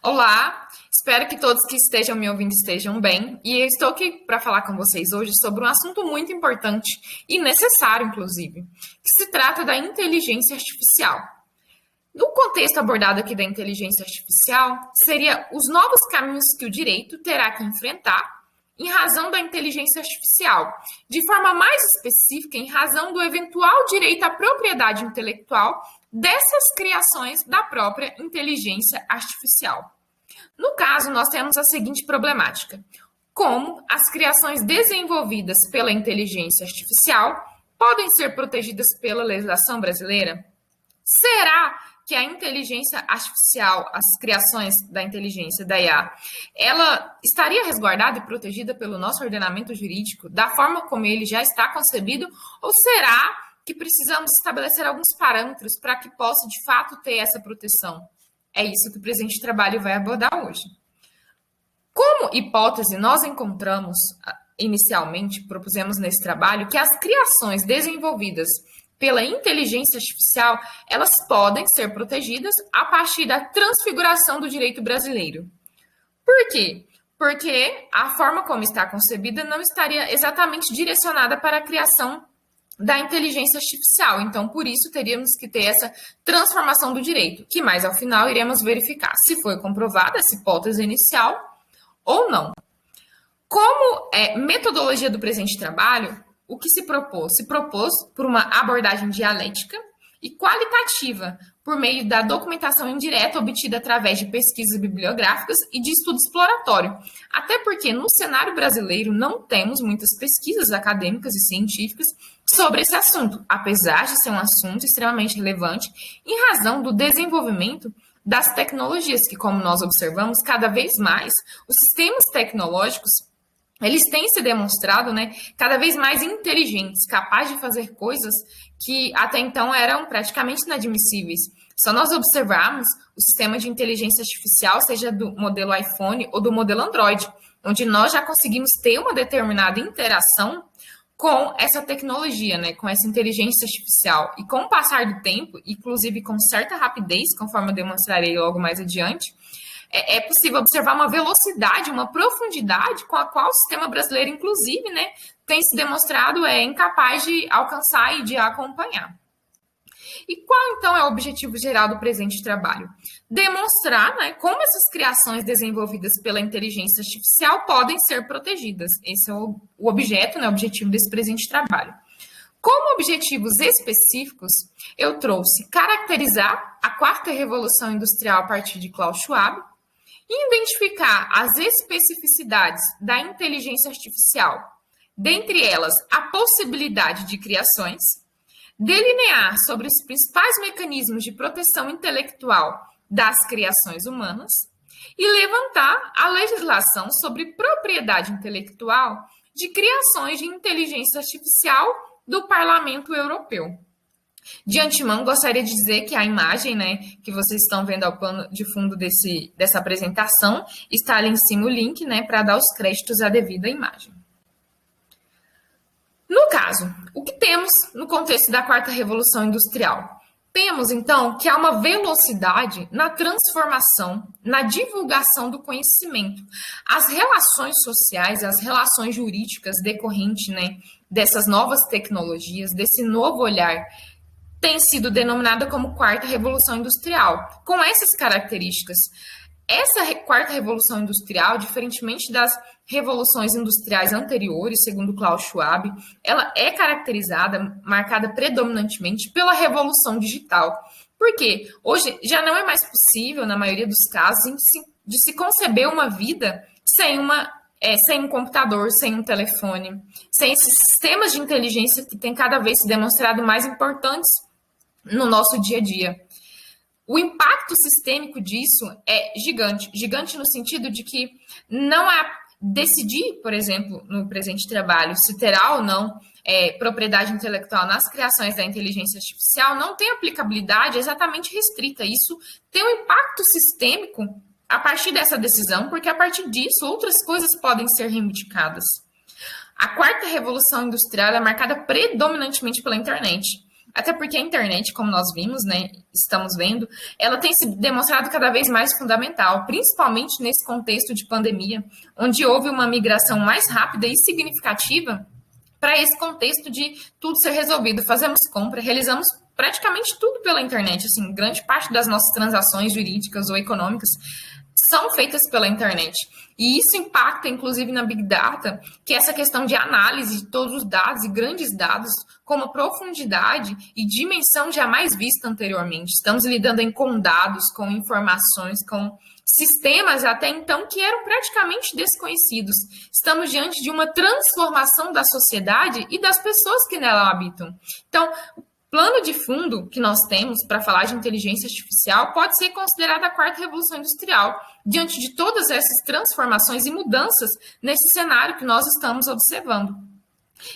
Olá, espero que todos que estejam me ouvindo estejam bem. E eu estou aqui para falar com vocês hoje sobre um assunto muito importante e necessário, inclusive, que se trata da inteligência artificial. No contexto abordado aqui da inteligência artificial, seria os novos caminhos que o direito terá que enfrentar em razão da inteligência artificial, de forma mais específica, em razão do eventual direito à propriedade intelectual dessas criações da própria inteligência artificial. No caso, nós temos a seguinte problemática: como as criações desenvolvidas pela inteligência artificial podem ser protegidas pela legislação brasileira? Será que a inteligência artificial, as criações da inteligência da IA, ela estaria resguardada e protegida pelo nosso ordenamento jurídico da forma como ele já está concebido? Ou será que precisamos estabelecer alguns parâmetros para que possa, de fato, ter essa proteção? É isso que o presente trabalho vai abordar hoje. Como hipótese, nós encontramos, inicialmente, propusemos nesse trabalho, que as criações desenvolvidas pela inteligência artificial, elas podem ser protegidas a partir da transfiguração do direito brasileiro. Por quê? Porque a forma como está concebida não estaria exatamente direcionada para a criação da inteligência artificial. Então, por isso, teríamos que ter essa transformação do direito, que mais ao final iremos verificar se foi comprovada essa hipótese inicial ou não. Como metodologia do presente trabalho, o que se propôs? Se propôs por uma abordagem dialética e qualitativa, por meio da documentação indireta obtida através de pesquisas bibliográficas e de estudo exploratório. Até porque no cenário brasileiro não temos muitas pesquisas acadêmicas e científicas sobre esse assunto, apesar de ser um assunto extremamente relevante em razão do desenvolvimento das tecnologias, que, como nós observamos, cada vez mais os sistemas tecnológicos eles têm se demonstrado, cada vez mais inteligentes, capazes de fazer coisas que até então eram praticamente inadmissíveis. Só nós observarmos o sistema de inteligência artificial, seja do modelo iPhone ou do modelo Android, onde nós já conseguimos ter uma determinada interação com essa tecnologia, com essa inteligência artificial. E com o passar do tempo, inclusive com certa rapidez, conforme eu demonstrarei logo mais adiante, é possível observar uma velocidade, uma profundidade com a qual o sistema brasileiro, inclusive, tem se demonstrado incapaz de alcançar e de acompanhar. E qual, então, é o objetivo geral do presente trabalho? Demonstrar como essas criações desenvolvidas pela inteligência artificial podem ser protegidas. Esse é o objeto, o objetivo desse presente trabalho. Como objetivos específicos, eu trouxe caracterizar a quarta revolução industrial a partir de Klaus Schwab, identificar as especificidades da inteligência artificial, dentre elas a possibilidade de criações, delinear sobre os principais mecanismos de proteção intelectual das criações humanas e levantar a legislação sobre propriedade intelectual de criações de inteligência artificial do Parlamento Europeu. De antemão, gostaria de dizer que a imagem que vocês estão vendo ao plano de fundo dessa apresentação está ali em cima o link para dar os créditos à devida imagem. No caso, o que temos no contexto da quarta revolução industrial? Temos, então, que há uma velocidade na transformação, na divulgação do conhecimento. As relações sociais, as relações jurídicas decorrentes dessas novas tecnologias, desse novo olhar, tem sido denominada como quarta revolução industrial, com essas características. Essa quarta revolução industrial, diferentemente das revoluções industriais anteriores, segundo Klaus Schwab, ela é caracterizada, marcada predominantemente pela revolução digital. Por quê? Hoje já não é mais possível, na maioria dos casos, de se conceber uma vida sem um computador, sem um telefone, sem esses sistemas de inteligência que têm cada vez se demonstrado mais importantes no nosso dia a dia. O impacto sistêmico disso é gigante. Gigante no sentido de que não há decidir, por exemplo, no presente trabalho, se terá ou não propriedade intelectual nas criações da inteligência artificial, não tem aplicabilidade exatamente restrita. Isso tem um impacto sistêmico a partir dessa decisão, porque a partir disso outras coisas podem ser reivindicadas. A quarta revolução industrial é marcada predominantemente pela internet. Até porque a internet, como nós vimos, né, estamos vendo, ela tem se demonstrado cada vez mais fundamental, principalmente nesse contexto de pandemia, onde houve uma migração mais rápida e significativa para esse contexto de tudo ser resolvido. Fazemos compra, realizamos praticamente tudo pela internet. Assim, grande parte das nossas transações jurídicas ou econômicas são feitas pela internet. E isso impacta, inclusive, na Big Data, que é essa questão de análise de todos os dados e grandes dados com uma profundidade e dimensão jamais vista anteriormente. Estamos lidando com dados, com informações, com sistemas até então que eram praticamente desconhecidos. Estamos diante de uma transformação da sociedade e das pessoas que nela habitam. Então, o plano de fundo que nós temos para falar de inteligência artificial pode ser considerada a quarta revolução industrial, diante de todas essas transformações e mudanças nesse cenário que nós estamos observando.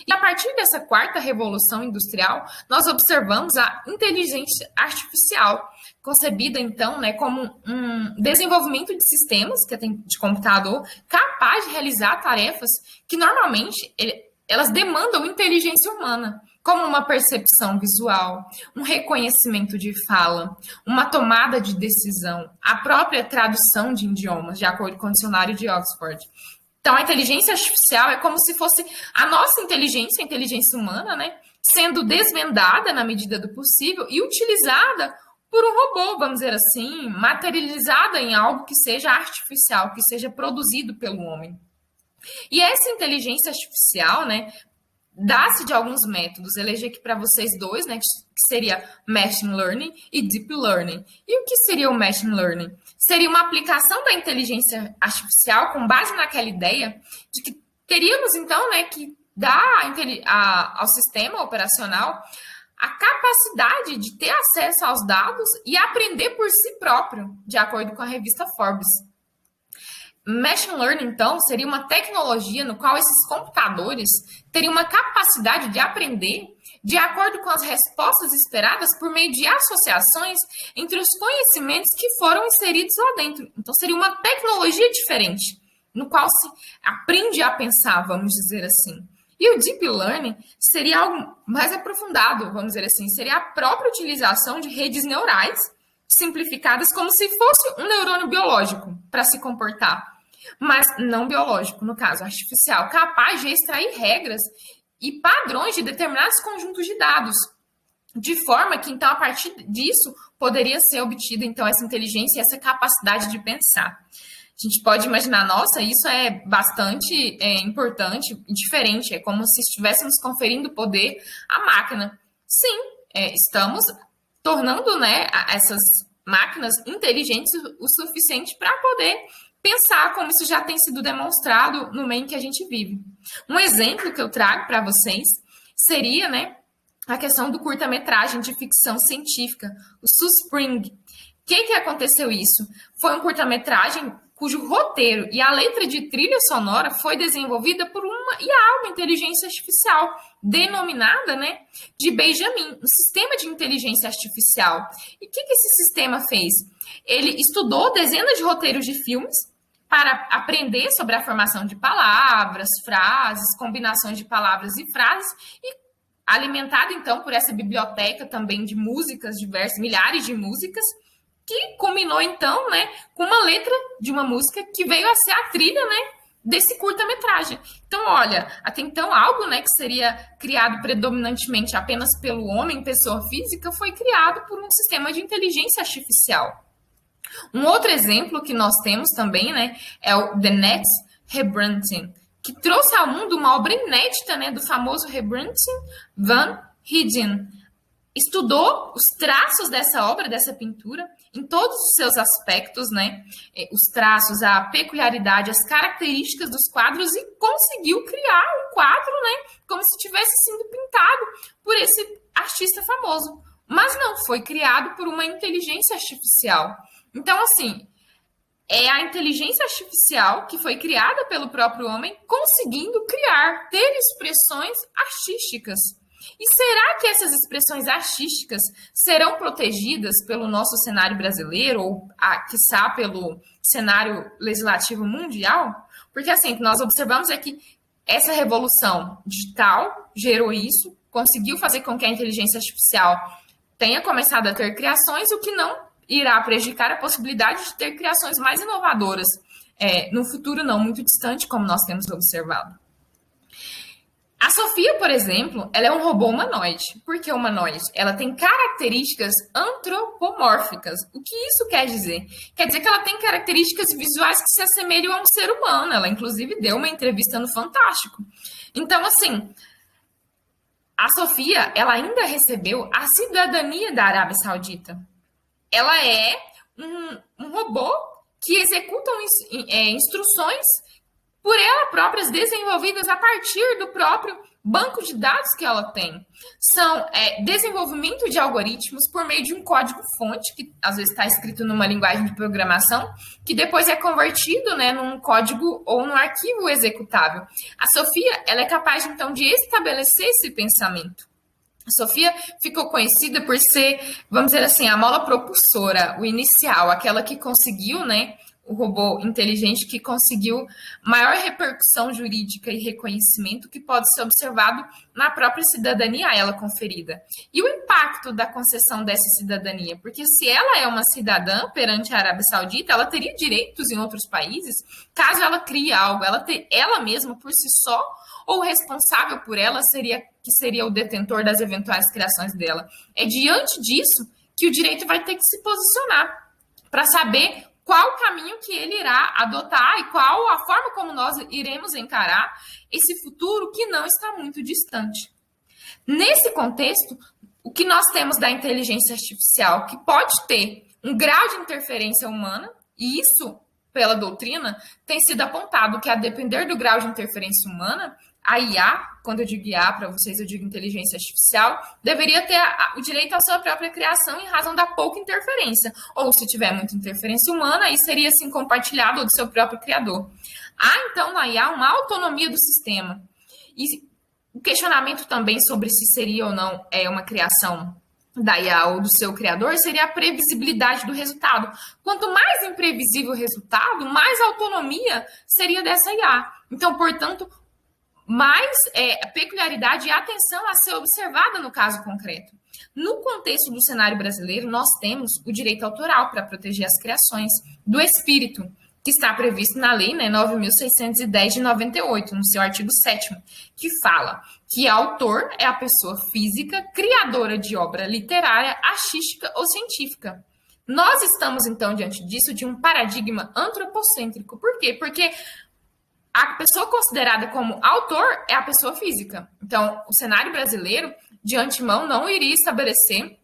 E a partir dessa quarta revolução industrial, nós observamos a inteligência artificial, concebida então, né, como um desenvolvimento de sistemas que tem de computador capaz de realizar tarefas que normalmente elas demandam inteligência humana, como uma percepção visual, um reconhecimento de fala, uma tomada de decisão, a própria tradução de idiomas, de acordo com o dicionário de Oxford. Então, a inteligência artificial é como se fosse a nossa inteligência, a inteligência humana, né, sendo desvendada na medida do possível e utilizada por um robô, vamos dizer assim, materializada em algo que seja artificial, que seja produzido pelo homem. E essa inteligência artificial, né, dá-se de alguns métodos. Elegi aqui para vocês dois, né, que seria Machine Learning e Deep Learning. E o que seria o Machine Learning? Seria uma aplicação da inteligência artificial com base naquela ideia de que teríamos, então, né, que dar ao sistema operacional a capacidade de ter acesso aos dados e aprender por si próprio, de acordo com a revista Forbes. Machine Learning, então, seria uma tecnologia no qual esses computadores teriam uma capacidade de aprender de acordo com as respostas esperadas por meio de associações entre os conhecimentos que foram inseridos lá dentro. Então, seria uma tecnologia diferente, no qual se aprende a pensar, vamos dizer assim. E o Deep Learning seria algo mais aprofundado, vamos dizer assim, seria a própria utilização de redes neurais simplificadas como se fosse um neurônio biológico para se comportar, mas não biológico, no caso, artificial, capaz de extrair regras e padrões de determinados conjuntos de dados, de forma que, então, a partir disso, poderia ser obtida, então, essa inteligência e essa capacidade de pensar. A gente pode imaginar, nossa, isso é bastante importante e diferente, é como se estivéssemos conferindo poder à máquina. Sim, estamos tornando, né, essas máquinas inteligentes o suficiente para poder pensar, como isso já tem sido demonstrado no meio em que a gente vive. Um exemplo que eu trago para vocês seria, né, a questão do curta-metragem de ficção científica, o Suspring. O que aconteceu isso? Foi um curta-metragem cujo roteiro e a letra de trilha sonora foi desenvolvida por uma IA, uma inteligência artificial, denominada, né, de Benjamin, um sistema de inteligência artificial. E o que esse sistema fez? Ele estudou dezenas de roteiros de filmes para aprender sobre a formação de palavras, frases, combinações de palavras e frases, e alimentado, então, por essa biblioteca também de músicas diversas, milhares de músicas, que culminou, então, né, com uma letra de uma música que veio a ser a trilha, né, desse curta-metragem. Então, olha, até então, algo, né, que seria criado predominantemente apenas pelo homem, pessoa física, foi criado por um sistema de inteligência artificial. Um outro exemplo que nós temos também, né, é o The Next Rembrandt, que trouxe ao mundo uma obra inédita, né, do famoso Rembrandt van Rijn. Estudou os traços dessa obra, dessa pintura, em todos os seus aspectos, né, os traços, a peculiaridade, as características dos quadros, e conseguiu criar um quadro, né, como se tivesse sido pintado por esse artista famoso. Mas não, foi criado por uma inteligência artificial. Então, assim, é a inteligência artificial que foi criada pelo próprio homem conseguindo criar, ter expressões artísticas. E será que essas expressões artísticas serão protegidas pelo nosso cenário brasileiro ou, quiçá, pelo cenário legislativo mundial? Porque, assim, o que nós observamos é que essa revolução digital gerou isso, conseguiu fazer com que a inteligência artificial tenha começado a ter criações, o que não irá prejudicar a possibilidade de ter criações mais inovadoras no futuro não muito distante, como nós temos observado. A Sofia, por exemplo, ela é um robô humanoide. Por que humanoide? Ela tem características antropomórficas. O que isso quer dizer? Quer dizer que ela tem características visuais que se assemelham a um ser humano. Ela, inclusive, deu uma entrevista no Fantástico. Então, assim, a Sofia, ela ainda recebeu a cidadania da Arábia Saudita. Ela é um robô que executa instruções por ela próprias, desenvolvidas a partir do próprio banco de dados que ela tem. São desenvolvimento de algoritmos por meio de um código-fonte, que às vezes está escrito numa linguagem de programação, que depois é convertido, né, num código ou num arquivo executável. A Sofia, ela é capaz, então, de estabelecer esse pensamento. A Sofia ficou conhecida por ser, vamos dizer assim, a mola propulsora, o inicial, aquela que conseguiu, né, o robô inteligente que conseguiu maior repercussão jurídica e reconhecimento que pode ser observado na própria cidadania a ela conferida. E o impacto da concessão dessa cidadania? Porque se ela é uma cidadã perante a Arábia Saudita, ela teria direitos em outros países, caso ela crie algo, ela mesma por si só, ou o responsável por ela seria o detentor das eventuais criações dela. É diante disso que o direito vai ter que se posicionar para saber qual o caminho que ele irá adotar e qual a forma como nós iremos encarar esse futuro que não está muito distante. Nesse contexto, o que nós temos da inteligência artificial, que pode ter um grau de interferência humana, e isso, pela doutrina, tem sido apontado que, a depender do grau de interferência humana, a IA, quando eu digo IA para vocês, eu digo inteligência artificial, deveria ter o direito à sua própria criação em razão da pouca interferência. Ou, se tiver muita interferência humana, aí seria, assim, compartilhado do seu próprio criador. Há, então, na IA, uma autonomia do sistema. E o questionamento também sobre se seria ou não uma criação da IA ou do seu criador seria a previsibilidade do resultado. Quanto mais imprevisível o resultado, mais autonomia seria dessa IA. Então, portanto, mais peculiaridade e atenção a ser observada no caso concreto. No contexto do cenário brasileiro, nós temos o direito autoral para proteger as criações do espírito, que está previsto na Lei 9.610 de 98, no seu artigo 7º, que fala que autor é a pessoa física criadora de obra literária, artística ou científica. Nós estamos, então, diante disso, de um paradigma antropocêntrico. Por quê? Porque a pessoa considerada como autor é a pessoa física. Então, o cenário brasileiro, de antemão, não iria estabelecer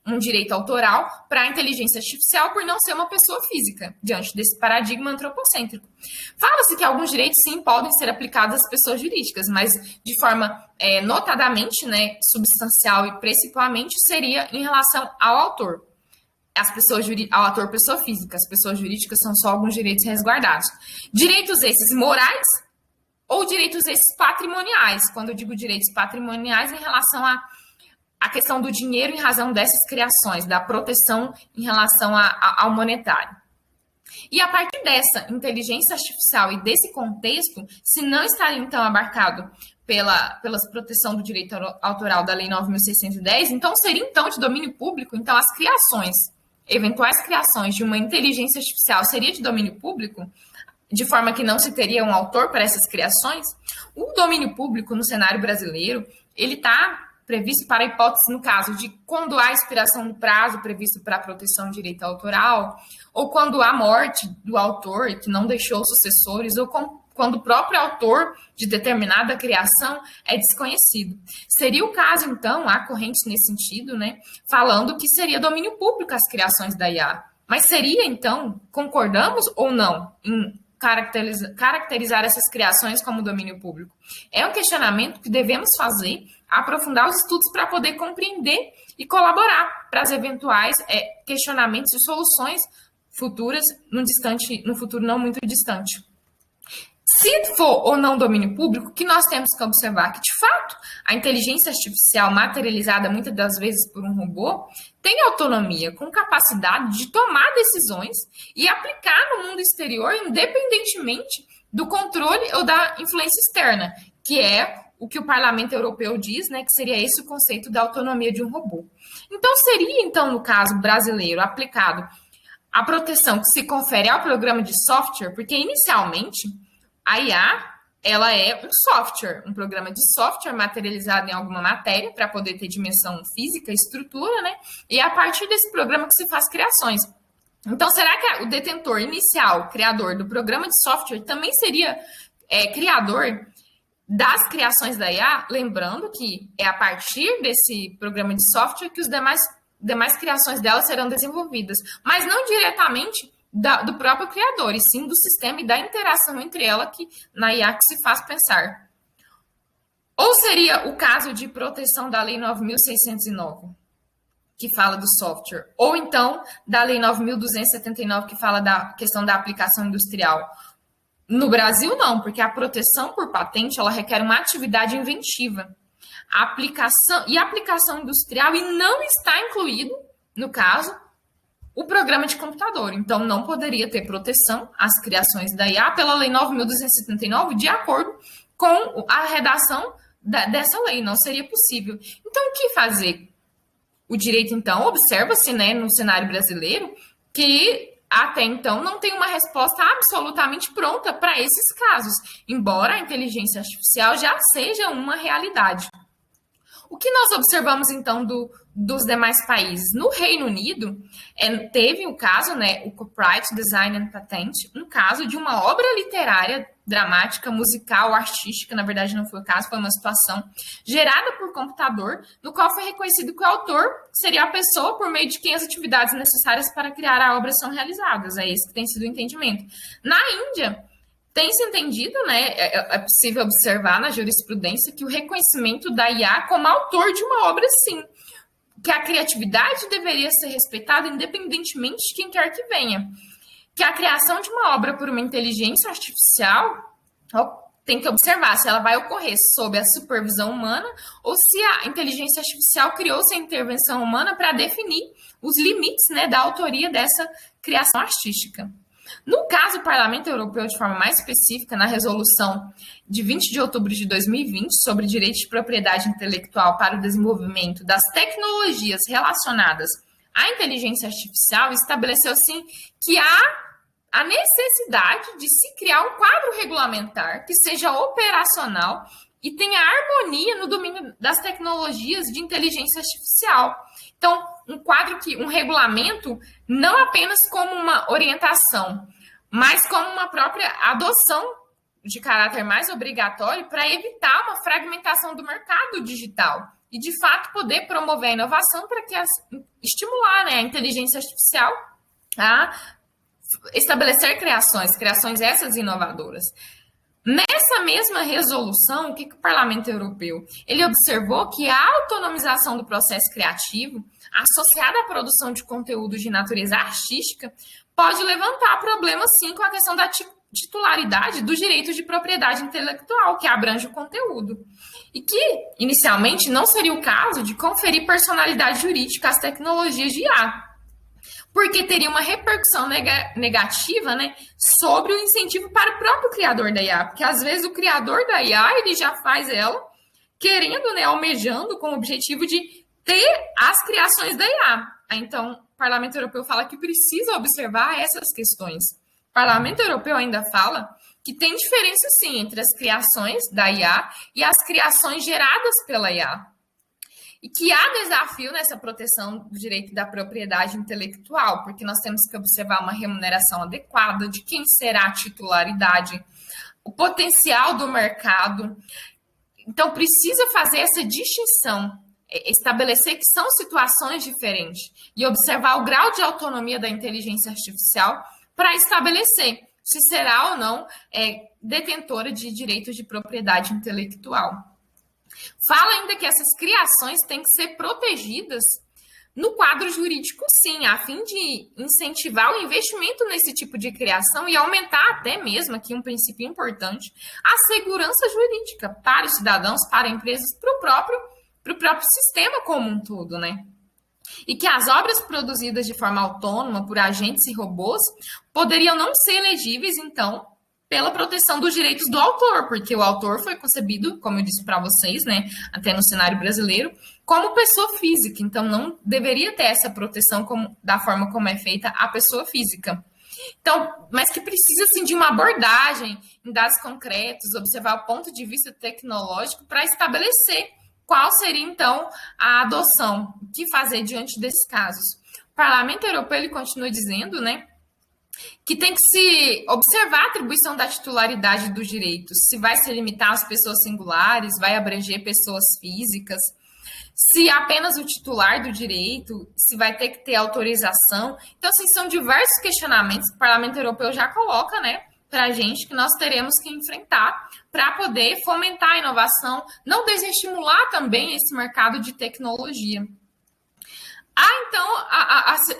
um direito autoral para a inteligência artificial por não ser uma pessoa física, diante desse paradigma antropocêntrico. Fala-se que alguns direitos, sim, podem ser aplicados às pessoas jurídicas, mas de forma notadamente, né, substancial e principalmente, seria em relação ao autor. Ao ator pessoa física, as pessoas jurídicas são só alguns direitos resguardados. Direitos esses morais ou direitos esses patrimoniais? Quando eu digo direitos patrimoniais, em relação à questão do dinheiro em razão dessas criações, da proteção em relação ao monetário. E a partir dessa inteligência artificial e desse contexto, se não está então abarcado pela proteção do direito autoral da Lei 9.610, então seria então de domínio público, então as criações, eventuais criações de uma inteligência artificial seria de domínio público, de forma que não se teria um autor para essas criações. O domínio público no cenário brasileiro, ele está previsto para a hipótese, no caso de quando há expiração do prazo previsto para a proteção de direito autoral, ou quando há morte do autor que não deixou sucessores, ou quando o próprio autor de determinada criação é desconhecido. Seria o caso, então, há correntes nesse sentido, né, falando que seria domínio público as criações da IA. Mas seria, então, concordamos ou não em caracterizar essas criações como domínio público? É um questionamento que devemos fazer, aprofundar os estudos para poder compreender e colaborar para as eventuais questionamentos e soluções futuras no futuro não muito distante. Se for ou não domínio público, que nós temos que observar que, de fato, a inteligência artificial materializada muitas das vezes por um robô tem autonomia, com capacidade de tomar decisões e aplicar no mundo exterior, independentemente do controle ou da influência externa, que é o que o Parlamento Europeu diz, né, que seria esse o conceito da autonomia de um robô. Então, seria, então, no caso brasileiro, aplicado a proteção que se confere ao programa de software, porque inicialmente a IA ela é um software, um programa de software materializado em alguma matéria para poder ter dimensão física, estrutura, né? E é a partir desse programa que se faz criações. Então, será que o detentor inicial, criador do programa de software, também seria criador das criações da IA? Lembrando que é a partir desse programa de software que os demais criações dela serão desenvolvidas, mas não diretamente do próprio criador, e sim do sistema e da interação entre ela que na IA que se faz pensar. Ou seria o caso de proteção da Lei 9.609, que fala do software, ou então da Lei 9.279, que fala da questão da aplicação industrial. No Brasil, não, porque a proteção por patente ela requer uma atividade inventiva. A aplicação industrial, e não está incluído, no caso, o programa de computador. Então, não poderia ter proteção às criações da IA pela Lei 9.279, de acordo com a redação dessa lei. Não seria possível. Então, o que fazer? O direito, então, observa-se, né, no cenário brasileiro, que até então não tem uma resposta absolutamente pronta para esses casos, embora a inteligência artificial já seja uma realidade. O que nós observamos, então, dos demais países? No Reino Unido, teve o caso, né, o Copyright Design and Patent, um caso de uma obra literária, dramática, musical, artística, na verdade não foi o caso, foi uma situação gerada por computador, no qual foi reconhecido que o autor seria a pessoa por meio de quem as atividades necessárias para criar a obra são realizadas. É esse que tem sido o entendimento. Na Índia, tem se entendido, né? É possível observar na jurisprudência que o reconhecimento da IA como autor de uma obra, sim, que a criatividade deveria ser respeitada independentemente de quem quer que venha, que a criação de uma obra por uma inteligência artificial tem que observar se ela vai ocorrer sob a supervisão humana ou se a inteligência artificial criou sem intervenção humana para definir os limites, né, da autoria dessa criação artística. No caso, o Parlamento Europeu, de forma mais específica, na resolução de 20 de outubro de 2020 sobre direito de propriedade intelectual para o desenvolvimento das tecnologias relacionadas à inteligência artificial, estabeleceu, assim, que há a necessidade de se criar um quadro regulamentar que seja operacional e tenha harmonia no domínio das tecnologias de inteligência artificial. Então, um regulamento, não apenas como uma orientação, mas como uma própria adoção de caráter mais obrigatório para evitar uma fragmentação do mercado digital e, de fato, poder promover a inovação para que estimular, né, a inteligência artificial a estabelecer criações essas inovadoras. Nessa mesma resolução, o que o Parlamento Europeu? Ele observou que a autonomização do processo criativo, associada à produção de conteúdo de natureza artística, pode levantar problemas, sim, com a questão da titularidade do direito de propriedade intelectual, que abrange o conteúdo. E que, inicialmente, não seria o caso de conferir personalidade jurídica às tecnologias de IA, porque teria uma repercussão negativa, né, sobre o incentivo para o próprio criador da IA, porque às vezes o criador da IA ele já faz ela querendo, né, almejando com o objetivo de ter as criações da IA. Então, o Parlamento Europeu fala que precisa observar essas questões. O Parlamento Europeu ainda fala que tem diferença, sim, entre as criações da IA e as criações geradas pela IA. E que há desafio nessa proteção do direito da propriedade intelectual, porque nós temos que observar uma remuneração adequada de quem será a titularidade, o potencial do mercado. Então, precisa fazer essa distinção, estabelecer que são situações diferentes e observar o grau de autonomia da inteligência artificial para estabelecer se será ou não detentora de direitos de propriedade intelectual. Fala ainda que essas criações têm que ser protegidas no quadro jurídico, sim, a fim de incentivar o investimento nesse tipo de criação e aumentar até mesmo, aqui um princípio importante, a segurança jurídica para os cidadãos, para empresas, para o próprio sistema como um todo, né? E que as obras produzidas de forma autônoma por agentes e robôs poderiam não ser elegíveis, então, pela proteção dos direitos do autor, porque o autor foi concebido, como eu disse para vocês, né, até no cenário brasileiro, como pessoa física, então não deveria ter essa proteção da forma como é feita a pessoa física. Então, mas que precisa sim de uma abordagem em dados concretos, observar o ponto de vista tecnológico para estabelecer qual seria então a adoção, o que fazer diante desses casos. O Parlamento Europeu ele continua dizendo, né, que tem que se observar a atribuição da titularidade dos direitos, se vai se limitar às pessoas singulares, vai abranger pessoas físicas, se apenas o titular do direito, se vai ter que ter autorização. Então, assim, são diversos questionamentos que o Parlamento Europeu já coloca, né, para a gente, que nós teremos que enfrentar para poder fomentar a inovação, não desestimular também esse mercado de tecnologia. Então,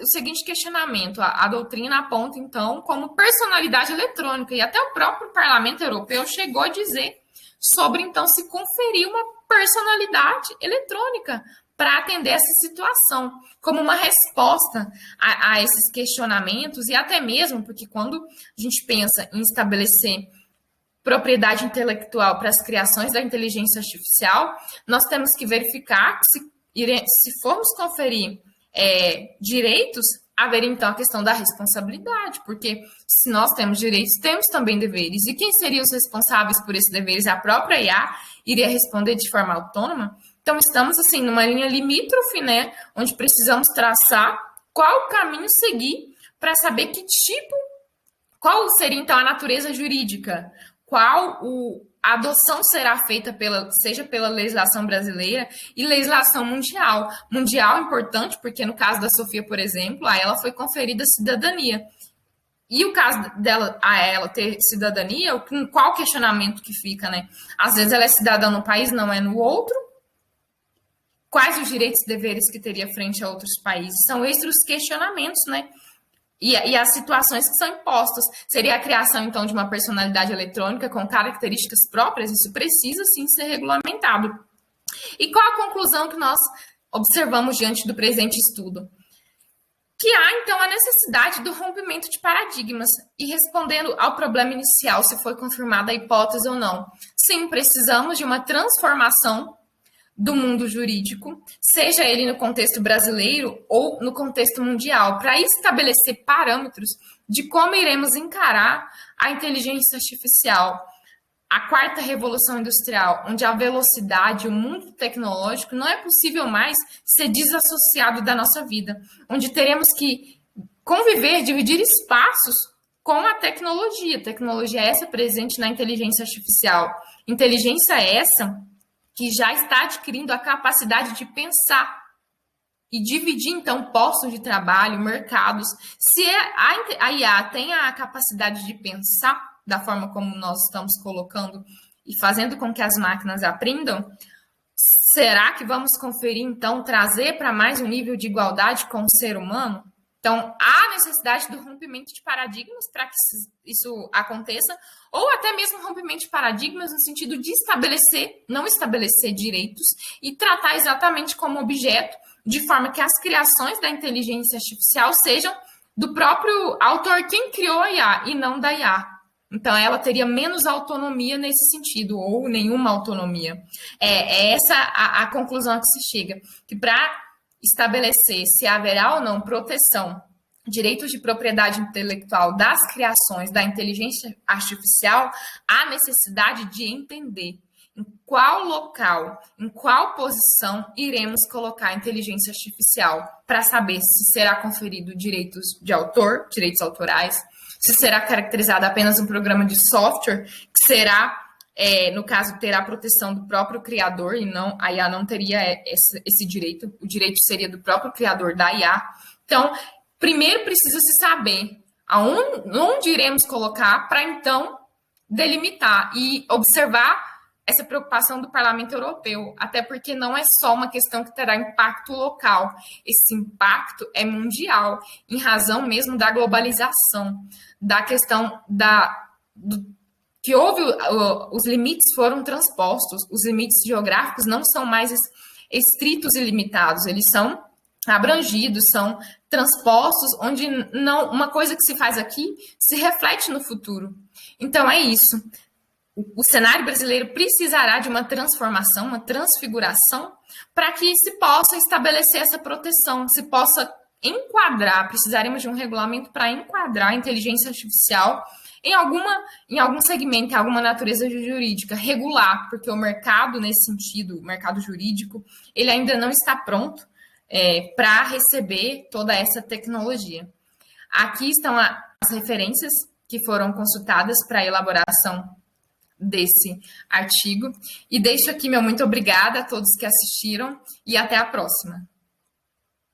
o seguinte questionamento, a doutrina aponta, então, como personalidade eletrônica, e até o próprio Parlamento Europeu chegou a dizer sobre, então, se conferir uma personalidade eletrônica para atender essa situação, como uma resposta a esses questionamentos, e até mesmo porque quando a gente pensa em estabelecer propriedade intelectual para as criações da inteligência artificial, nós temos que verificar que se formos conferir direitos, haveria então a questão da responsabilidade, porque se nós temos direitos, temos também deveres. E quem seriam os responsáveis por esses deveres? A própria IA iria responder de forma autônoma? Então, estamos, assim, numa linha limítrofe, né, onde precisamos traçar qual o caminho seguir para saber qual seria, então, a natureza jurídica, a adoção será feita seja pela legislação brasileira e legislação mundial. Mundial é importante porque, no caso da Sofia, por exemplo, a ela foi conferida cidadania. E o caso dela, a ela ter cidadania, qual questionamento que fica, né? Às vezes ela é cidadã no país, não é no outro. Quais os direitos e deveres que teria frente a outros países? São esses os questionamentos, né? E as situações que são impostas. Seria a criação, então, de uma personalidade eletrônica com características próprias? Isso precisa, sim, ser regulamentado. E qual a conclusão que nós observamos diante do presente estudo? Que há, então, a necessidade do rompimento de paradigmas. E respondendo ao problema inicial, se foi confirmada a hipótese ou não. Sim, precisamos de uma transformação do mundo jurídico, seja ele no contexto brasileiro ou no contexto mundial, para estabelecer parâmetros de como iremos encarar a inteligência artificial, a quarta revolução industrial, onde a velocidade, o mundo tecnológico não é possível mais ser desassociado da nossa vida, onde teremos que conviver, dividir espaços com a tecnologia. Tecnologia essa presente na inteligência artificial. Inteligência essa que já está adquirindo a capacidade de pensar e dividir, então, postos de trabalho, mercados. Se a IA tem a capacidade de pensar da forma como nós estamos colocando e fazendo com que as máquinas aprendam, será que vamos conferir, então, trazer para mais um nível de igualdade com o ser humano? Então, há necessidade do rompimento de paradigmas para que isso aconteça, ou até mesmo rompimento de paradigmas no sentido de não estabelecer direitos e tratar exatamente como objeto, de forma que as criações da inteligência artificial sejam do próprio autor, quem criou a IA, e não da IA. Então, ela teria menos autonomia nesse sentido, ou nenhuma autonomia. É essa a conclusão a que se chega, que para estabelecer se haverá ou não proteção, direitos de propriedade intelectual das criações da inteligência artificial, há necessidade de entender em qual local, em qual posição iremos colocar a inteligência artificial para saber se será conferido direitos de autor, direitos autorais, se será caracterizado apenas um programa de software, que será no caso, terá a proteção do próprio criador, e não, a IA não teria esse direito, o direito seria do próprio criador da IA. Então, primeiro precisa se saber onde iremos colocar para, então, delimitar e observar essa preocupação do Parlamento Europeu, até porque não é só uma questão que terá impacto local, esse impacto é mundial, em razão mesmo da globalização, da questão que os limites foram transpostos, os limites geográficos não são mais estritos e limitados, eles são abrangidos, são transpostos, onde não uma coisa que se faz aqui se reflete no futuro. Então é isso. O cenário brasileiro precisará de uma transformação, uma transfiguração, para que se possa estabelecer essa proteção, se possa enquadrar, precisaremos de um regulamento para enquadrar a inteligência artificial em algum segmento, em alguma natureza jurídica, regular, porque o mercado, nesse sentido, o mercado jurídico, ele ainda não está pronto para receber toda essa tecnologia. Aqui estão as referências que foram consultadas para a elaboração desse artigo. E deixo aqui meu muito obrigada a todos que assistiram e até a próxima.